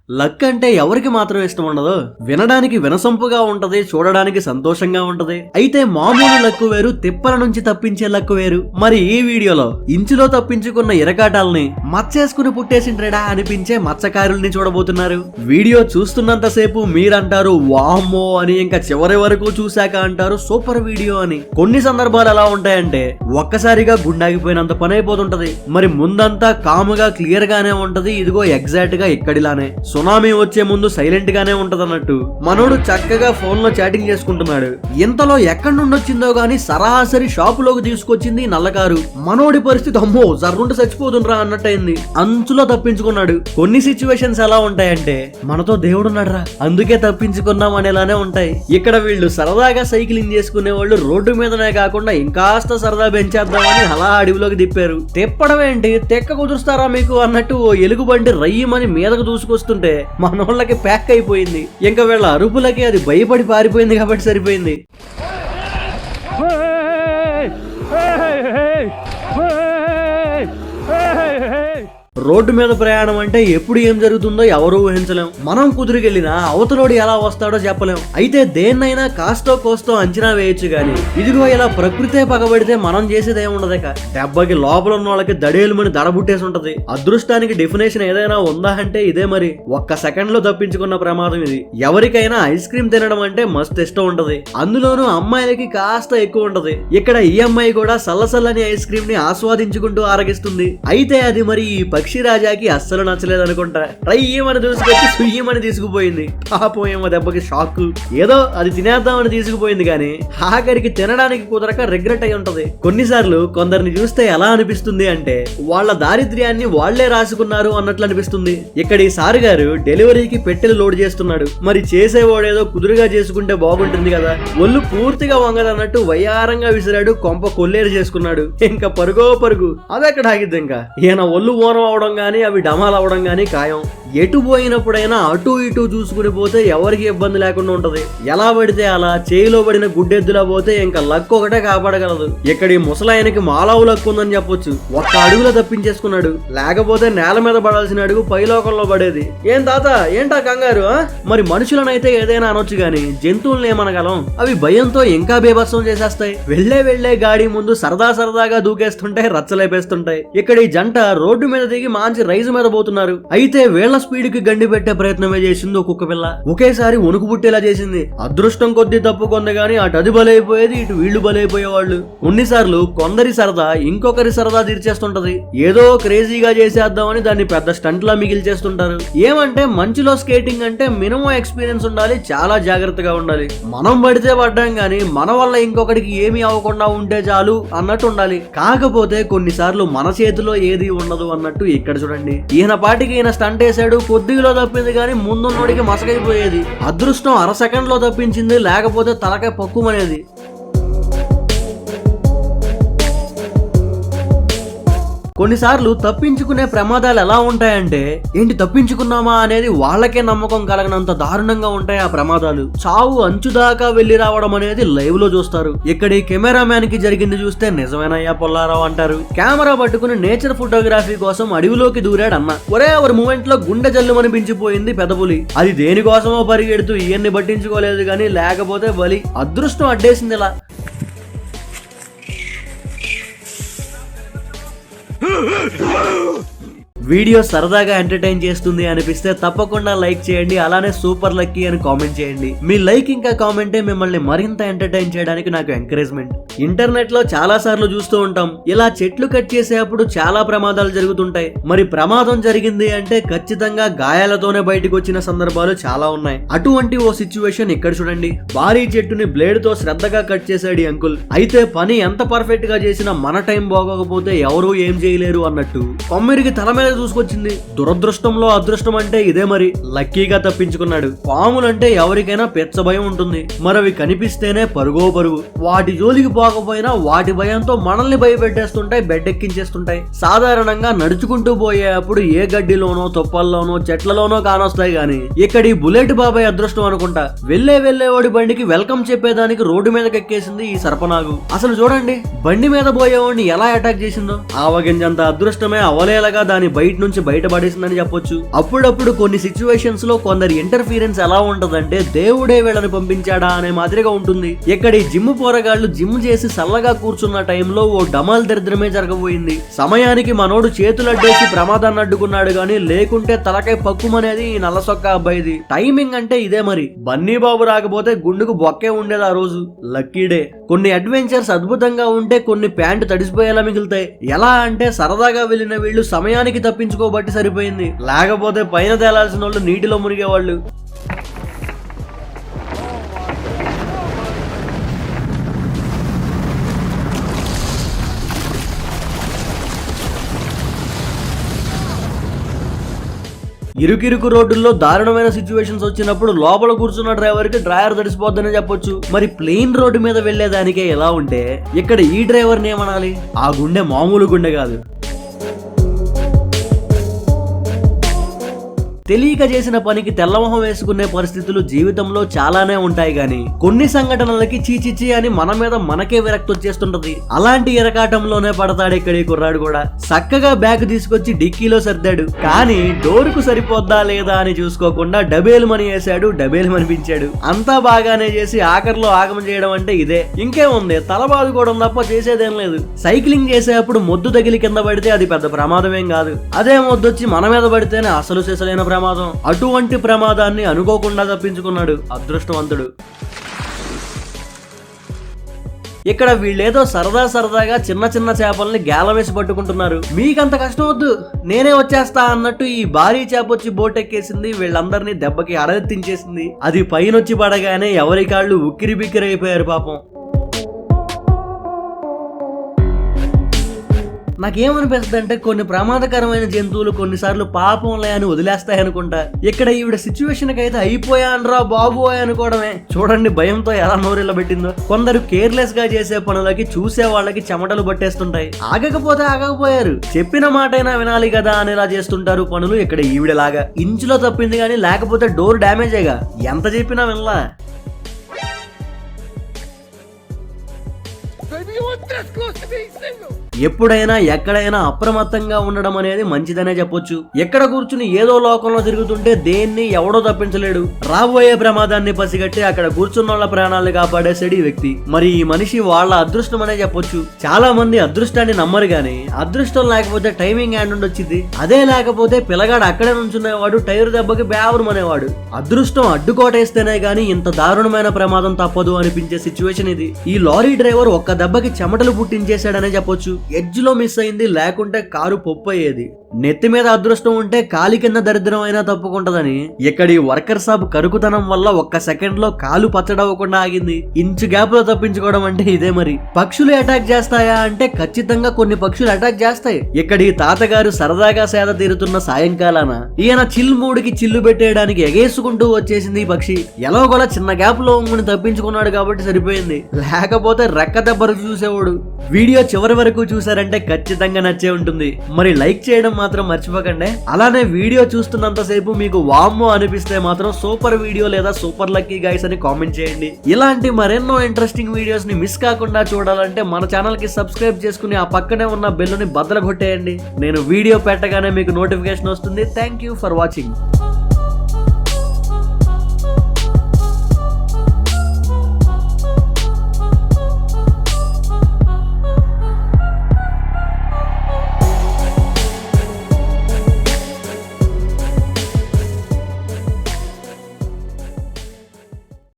Luck అంటే ఎవరికి మాత్రం ఇష్టం ఉండదు. వినడానికి వినసొంపుగా ఉంటది, చూడడానికి సంతోషంగా ఉంటది. అయితే మామూలు లక్కు వేరు, తిప్పల నుంచి తప్పించే లక్కు వేరు. మరి ఈ వీడియోలో ఇంచులో తప్పించుకున్న ఇరకాటాలని మచ్చేసుకుని పుట్టేసిండ్రేడా అనిపించే మత్స్యకారుల్ని చూడబోతున్నారు. వీడియో చూస్తున్నంతసేపు మీరంటారు వామ్మో అని, ఇంకా చివరి వరకు చూశాక అంటారు సూపర్ వీడియో అని. కొన్ని సందర్భాలు ఎలా ఉంటాయంటే ఒక్కసారిగా గుండాగిపోయినంత పని అయిపోతుంటది. మరి ముందంతా కాముగా క్లియర్ గానే ఉంటది. ఇదిగో ఎగ్జాక్ట్ గా ఇక్కడిలానే సునామీ వచ్చే ముందు సైలెంట్ గానే ఉంటదన్నట్టు మనోడు చక్కగా ఫోన్ లో చాటింగ్ చేసుకుంటున్నాడు. ఇంతలో ఎక్కడి నుండి వచ్చిందో గాని సరాసరి షాపులోకి తీసుకొచ్చింది నల్లకారు. మనోడి పరిస్థితి అమ్మో జర్రుండి చచ్చిపోతుండ్రా అన్నట్టయింది. అంచులో తప్పించుకున్నాడు. కొన్ని సిచ్యువేషన్స్ ఎలా ఉంటాయంటే మనతో దేవుడున్నాడురా అందుకే తప్పించుకున్నాం అనేలానే ఉంటాయి. ఇక్కడ వీళ్ళు సరదాగా సైక్లింగ్ చేసుకునే వాళ్ళు రోడ్డు మీదనే కాకుండా ఇంకాస్త సరదా పెంచేద్దామని అలా అడవిలోకి తిప్పారు. తిప్పడం ఏంటి, తెక్క కుదురుస్తారా మీకు అన్నట్టు ఓ ఎలుగుబండి రయ్యమని మీదకు దూసుకొస్తుంటే మనోళ్ళకి ప్యాక్ అయిపోయింది. ఇంకా వీళ్ళ అరుపులకి అది భయపడి పారిపోయింది కాబట్టి సరిపోయింది. రోడ్డు మీద ప్రయాణం అంటే ఎప్పుడు ఏం జరుగుతుందో ఎవరూ ఊహించలేం. మనం కుదిరికెళ్ళినా అవతలోడు ఎలా వస్తాడో చెప్పలేం. అయితే దేన్నైనా కాస్తో కోస్తో అంచనా వేయొచ్చు గాని ఇదిగో ఇలా ప్రకృతే పగబడితే మనం చేసేది ఏముండదు. దెబ్బకి లోపల ఉన్న వాళ్ళకి దడేలుమని దడబుట్టేసి ఉంటది. అదృష్టానికి డెఫినేషన్ ఏదైనా ఉందా అంటే ఇదే. మరి ఒక్క సెకండ్ లో తప్పించుకున్న ప్రమాదం ఇది. ఎవరికైనా ఐస్ క్రీమ్ తినడం అంటే మస్తు ఇష్టం ఉంటది, అందులోనూ అమ్మాయిలకి కాస్త ఎక్కువ ఉంటది. ఇక్కడ ఈ అమ్మాయి కూడా సల్లసల్లని ఐస్ క్రీమ్ ని ఆస్వాదించుకుంటూ ఆరగిస్తుంది. అయితే అది మరి ఈ పక్షి రాజాకి అస్సలు నచ్చలేదు అనుకుంటా. రయ్యమని దూసుకొచ్చి సుయ్యమని తీసుకుపోయింది. పాపం ఏమో దెబ్బకి షాక్. ఏదో అది తినేద్దామని తీసుకుపోయింది కానీ ఆఖరికి తినడానికి కుదరక రిగ్రెట్ అయి ఉంటది. కొన్నిసార్లు కొందరిని చూస్తే ఎలా అనిపిస్తుంది అంటే వాళ్ళ దారిద్ర్యాన్ని వాళ్లే రాసుకున్నారు అన్నట్లు అనిపిస్తుంది. ఇక్కడ ఈ సారు గారు డెలివరీకి పెట్టెలు లోడ్ చేస్తున్నాడు. మరి చేసేవాడేదో కుదురుగా చేసుకుంటే బాగుంటుంది కదా. ఒళ్ళు పూర్తిగా వంగదన్నట్టు వయ్యారంగా విసిరాడు. కొంప కొల్లేరు చేసుకున్నాడు. ఇంకా పరుగో పరుగు. అదెక్కడ ఆగిద్ది. ఇంకా ఈయన ఒళ్ళు ఓనం అవడం గానీ అవి డమాల్ అవడం గానీ ఖాయం. ఎటు పోయినప్పుడైనా అటు ఇటు చూసుకుని పోతే ఎవరికి ఇబ్బంది లేకుండా ఉంటది. ఎలా పడితే అలా చేయిలో పడిన గుడ్డెద్దులా పోతే ఇంకా లక్ ఒకటే కాపాడగలదు. ఇక్కడ ఈ ముసలాయనకి మాలావు లక్ ఉందని చెప్పొచ్చు. ఒక్క అడుగులో తప్పించేసుకున్నాడు. లేకపోతే నేల మీద పడాల్సిన అడుగు పైలోకంలో పడేది. ఏం తాత ఏంటా కంగారు? మరి మనుషులనైతే ఏదైనా అనొచ్చు గాని జంతువులను ఏమనగలం? అవి భయంతో ఇంకా బేభత్సం చేసేస్తాయి. వెళ్లే గాడి ముందు సరదాగా దూకేస్తుంటాయి, రచ్చలేపేస్తుంటాయి. ఇక్కడ ఈ జంట రోడ్డు మీద దిగి మంచి రైజు మీద పోతున్నారు. అయితే వీళ్ల స్పీడ్ కి గండి పెట్టే ప్రయత్నమే చేసింది ఒక్కొక్క పిల్ల. ఒకేసారి వణుకు పుట్టేలా చేసింది. అదృష్టం కొద్ది తప్పుకొంది గాని అటు అది బలైపోయేది, ఇటు వీళ్లు బలైపోయేవాళ్ళు. కొన్నిసార్లు కొందరి సరదా ఇంకొకరి సరదా తీర్చేస్తుంటది. ఏదో క్రేజీగా చేసేద్దామని దాన్ని పెద్ద స్టంట్ లా మిగిల్చేస్తుంటారు. ఏమంటే మంచులో స్కేటింగ్ అంటే మినిమం ఎక్స్పీరియన్స్ ఉండాలి, చాలా జాగ్రత్తగా ఉండాలి. మనం పడితే పడ్డాం గాని మన వల్ల ఇంకొకటికి ఏమీ అవ్వకుండా ఉంటే చాలు అన్నట్టు ఉండాలి. కాకపోతే కొన్నిసార్లు మన చేతిలో ఏది ఉండదు అన్నట్టు ఇక్కడ చూడండి. ఈయన పాటికి ఈయన స్టంట్ వేసాడు, కొద్దిగా తప్పింది కానీ ముందున్నోడికి మసకైపోయేది. అదృష్టం అర సెకండ్ లో తప్పించింది, లేకపోతే తలకాయ పక్కుమనేది. కొన్నిసార్లు తప్పించుకునే ప్రమాదాలు ఎలా ఉంటాయంటే ఏంటి తప్పించుకున్నామా అనేది వాళ్ళకే నమ్మకం కలగనంత దారుణంగా ఉంటాయి ఆ ప్రమాదాలు. చావు అంచుదాకా వెళ్లి రావడం అనేది లైవ్ లో చూస్తారు. ఇక్కడ ఈ కెమెరామ్యాన్ కి జరిగింది చూస్తే నిజమేనయ్యా పొల్లారావు అంటారు. కెమెరా పట్టుకుని నేచర్ ఫోటోగ్రఫీ కోసం అడవిలోకి దూరాడు అన్న. ఒరే ఎవరి మూమెంట్ లో గుండె జల్లుమనిపించిపోయింది పెదపులి. అది దేనికోసమో పరిగెడుతూ ఈయన్ని పట్టించుకోలేదు గానీ లేకపోతే బలి. అదృష్టం అడ్డేసింది ఇలా. వీడియో సరదాగా ఎంటర్టైన్ చేస్తుంది అనిపిస్తే తప్పకుండా లైక్ చేయండి. అలానే సూపర్ లక్కీ అని కామెంట్ చేయండి. మీ లైక్ ఇంకా కామెంటే మిమ్మల్ని మరింత ఎంటర్టైన్ చేయడానికి నాకు ఎంకరేజ్మెంట్. ఇంటర్నెట్ లో చాలా సార్లు చూస్తూ ఉంటాం, ఇలా చెట్లు కట్ చేసేటప్పుడు చాలా ప్రమాదాలు జరుగుతుంటాయి. మరి ప్రమాదం జరిగింది అంటే ఖచ్చితంగా గాయాలతోనే బయటకు వచ్చిన సందర్భాలు చాలా ఉన్నాయి. అటువంటి ఓ సిచ్యువేషన్ ఇక్కడ చూడండి. భారీ చెట్టుని బ్లేడ్ తో శ్రద్ధగా కట్ చేశాడు ఈ అంకుల్. అయితే పని ఎంత పర్ఫెక్ట్ గా చేసినా మన టైం బాగోకపోతే ఎవరూ ఏం చేయలేరు అన్నట్టు కొమ్మిరికి తల మీద చూసుకొచ్చింది. దురదృష్టంలో అదృష్టం అంటే ఇదే. మరి లక్కీగా తప్పించుకున్నాడు. పాములంటే ఎవరికైనా పెచ్చ భయం ఉంటుంది. మరవి కనిపిస్తేనే పరుగో పరుగు. వాటి జోలికి పోకపోయినా వాటి భయంతో మనల్ని భయపెట్టేస్తుంటాయి, బెడ్డెక్కించేస్తుంటాయి. సాధారణంగా నడుచుకుంటూ పోయేటప్పుడు ఏ గడ్డిలోనో తొప్పల్లోనో చెట్లలోనో కానొస్తాయి గాని ఇక్కడ ఈ బుల్లెట్ బాబాయ్ అదృష్టం అనుకుంటా. వెళ్ళేవాడి బండికి వెల్కమ్ చెప్పేదానికి రోడ్డు మీదకి ఎక్కేసింది ఈ సర్పనాగు. అసలు చూడండి బండి మీద పోయేవాడిని ఎలా అటాక్ చేసిందో. ఆవగింజంత అదృష్టమే అవలేలగా దాని బయట ఫైట్ నుంచి బయటపడేసిందని చెప్పొచ్చు. అప్పుడప్పుడు కొన్ని సిచ్యువేషన్స్ లో కొందరి ఇంటర్ఫీరెన్స్ ఎలా ఉంటదంటే దేవుడే వీళ్ళని పంపించాడా అనే మాదిరిగా ఉంటుంది. ఇక్కడ ఈ జిమ్ పోరగాళ్లు జిమ్ చేసి సల్లగా కూర్చున్న టైంలో ఓ డమాల్ దరిద్రమే జరగబోయింది. సమయానికి మనోడు చేతులడ్డేసి ప్రమాదాన్ని అడ్డుకున్నాడు గాని, లేకుంటే తలకాయ పక్కుమనేది ఈ నల్లసొక్క అబ్బాయిది. టైమింగ్ అంటే ఇదే మరి. బన్నీ బాబు రాకపోతే గుండుకు బొక్కే ఉండేది ఆ రోజు. Lucky day. కొన్ని అడ్వెంచర్స్ అద్భుతంగా ఉంటే కొన్ని ప్యాంటు తడిసిపోయేలా మిగులుతాయి. ఎలా అంటే సరదాగా వెళ్ళిన వీళ్ళు సమయానికి తప్పించుకోబట్టి సరిపోయింది, లేకపోతే పైన తేలాల్సిన వాళ్ళు నీటిలో మునిగేవాళ్ళు. ఇరుకిరుకు రోడ్డుల్లో దారుణమైన సిచ్యువేషన్స్ వచ్చినప్పుడు లోపల కూర్చున్న డ్రైవర్ కి డ్రైవర్ తడిసిపోద్దని చెప్పొచ్చు. మరి ప్లెయిన్ రోడ్డు మీద వెళ్లేదానికే ఎలా ఉంటే ఇక్కడ ఈ డ్రైవర్ ని ఏమనాలి? ఆ గుండె మామూలు గుండె కాదు. తెలియక చేసిన పనికి తెల్లమొహం వేసుకునే పరిస్థితులు జీవితంలో చాలానే ఉంటాయి గాని, కొన్ని సంఘటనలకి చీచిచి అని మన మీద మనకే విరక్తి వచ్చేస్తుంటది. అలాంటి ఎరకాటంలోనే పడతాడు ఇక్కడ ఈ కుర్రాడు కూడా. చక్కగా బ్యాగ్ తీసుకొచ్చి డిక్కీలో సర్దాడు, కానీ డోర్ కు సరిపోద్దా లేదా అని చూసుకోకుండా డబేలు మని వేసాడు, డబేలు మనిపించాడు. అంతా బాగానే చేసి ఆఖరిలో ఆగమం చేయడం అంటే ఇదే. ఇంకేముంది, తల బాదుకోవడం తప్ప చేసేదేం లేదు. సైక్లింగ్ చేసేటప్పుడు మొద్దు తగిలి కింద పడితే అది పెద్ద ప్రమాదమేం కాదు. అదే మొద్దొచ్చి మన మీద పడితేనే అసలు చేసలేన ప్రమాదం. అటువంటి ప్రమాదాన్ని అనుకోకుండా తప్పించుకున్నాడు అదృష్టవంతుడు. ఇక్కడ వీళ్ళేదో సరదాగా చిన్న చిన్న చేపల్ని గేలం వేసి పట్టుకుంటున్నారు. మీకంత కష్టం వద్దు, నేనే వచ్చేస్తా అన్నట్టు ఈ భారీ చేప వచ్చి బోట్ ఎక్కేసింది. వీళ్ళందరినీ దెబ్బకి అడగెత్తించేసింది. అది పైనొచ్చి పడగానే ఎవరి కాళ్ళు ఉక్కిరి బిక్కిరి అయిపోయారు పాపం. నాకేమనిపిస్తుంది అంటే, కొన్ని ప్రమాదకరమైన జంతువులు కొన్నిసార్లు పాపంలే అని వదిలేస్తాయనుకుంటా. ఇక్కడ ఈవిడ సిచ్యువేషన్ కి అయితే అయిపోయాన్రా బాబు అనుకోవడమే. చూడండి భయంతో ఎలా నోరెళ్ళ పెట్టిందో. కొందరు కేర్లెస్ గా చేసే పనులకి చూసే వాళ్ళకి చెమటలు పట్టేస్తుంటాయి. ఆగకపోతే ఆగకపోయారు, చెప్పిన మాటైనా వినాలి కదా అనేలా చేస్తుంటారు పనులు. ఇక్కడ ఈవిడలాగా ఇంచులో తప్పింది కానీ, లేకపోతే డోర్ డ్యామేజేగా. ఎంత చెప్పినా వినలా. ఎప్పుడైనా ఎక్కడైనా అప్రమత్తంగా ఉండడం అనేది మంచిదనే చెప్పొచ్చు. ఎక్కడ కూర్చుని ఏదో లోకంలో తిరుగుతుంటే దేన్ని ఎవడో తప్పించలేడు. రాబోయే ప్రమాదాన్ని పసిగట్టి అక్కడ కూర్చున్న వాళ్ళ ప్రాణాలను కాపాడేసాడు ఈ వ్యక్తి. మరి ఈ మనిషి వాళ్ళ అదృష్టం అనే చెప్పొచ్చు. చాలా మంది అదృష్టాన్ని నమ్మరు గాని, అదృష్టం లేకపోతే టైమింగ్ హ్యాండ్ ఉండొచ్చింది. అదే లేకపోతే పిల్లగాడు అక్కడే నుంచునేవాడు, టైర్ దెబ్బకి బ్యావరం అనేవాడు. అదృష్టం అడ్డుకోటేస్తేనే గాని ఇంత దారుణమైన ప్రమాదం తప్పదు అనిపించే సిచ్యువేషన్ ఇది. ఈ లారీ డ్రైవర్ ఒక్క దెబ్బకి చెమటలు పుట్టించేశాడనే చెప్పొచ్చు. ఎడ్జ్ లో మిస్ అయింది, లేకుంటే కారు పొప్పు అయ్యేది. నెత్తి మీద అదృష్టం ఉంటే కాలి కింద దరిద్రం అయినా తప్పుకుంటదని ఇక్కడ ఈ వర్కర్ సాబ్ కరుకుతనం వల్ల ఒక్క సెకండ్ లో కాలు పచ్చడవకుండా ఆగింది. ఇంచు గ్యాప్ లో తప్పించుకోవడం అంటే ఇదే మరి. పక్షులు అటాక్ చేస్తాయా అంటే ఖచ్చితంగా కొన్ని పక్షులు అటాక్ చేస్తాయి. ఇక్కడ ఈ తాతగారు సరదాగా సేద తీరుతున్న సాయంకాలాన ఈయన చిల్ మూడికి చిల్లు పెట్టేయడానికి ఎగేసుకుంటూ వచ్చేసింది ఈ పక్షి. ఎలాగోలా చిన్న గ్యాప్ లో ఉంగుని తప్పించుకున్నాడు కాబట్టి సరిపోయింది, లేకపోతే రెక్క దెబ్బరు చూసేవాడు. వీడియో చివరి వరకు చూసారంటే ఖచ్చితంగా నచ్చే ఉంటుంది. మరి లైక్ చేయడం మాత్రం మర్చిపోకండి. అలానే వీడియో చూస్తున్నంతసేపు మీకు వామ్మో అనిపిస్తే మాత్రం సూపర్ వీడియో లేదా సూపర్ లక్కీ గైస్ అని కామెంట్ చేయండి. ఇలాంటి మరెన్నో ఇంట్రెస్టింగ్ వీడియోస్ ని మిస్ కాకుండా చూడాలంటే మన ఛానల్ కి సబ్స్క్రైబ్ చేసుకుని ఆ పక్కనే ఉన్న బెల్ ని బద్దలు కొట్టేయండి. నేను వీడియో పెట్టగానే మీకు నోటిఫికేషన్ వస్తుంది. Thank you for watching.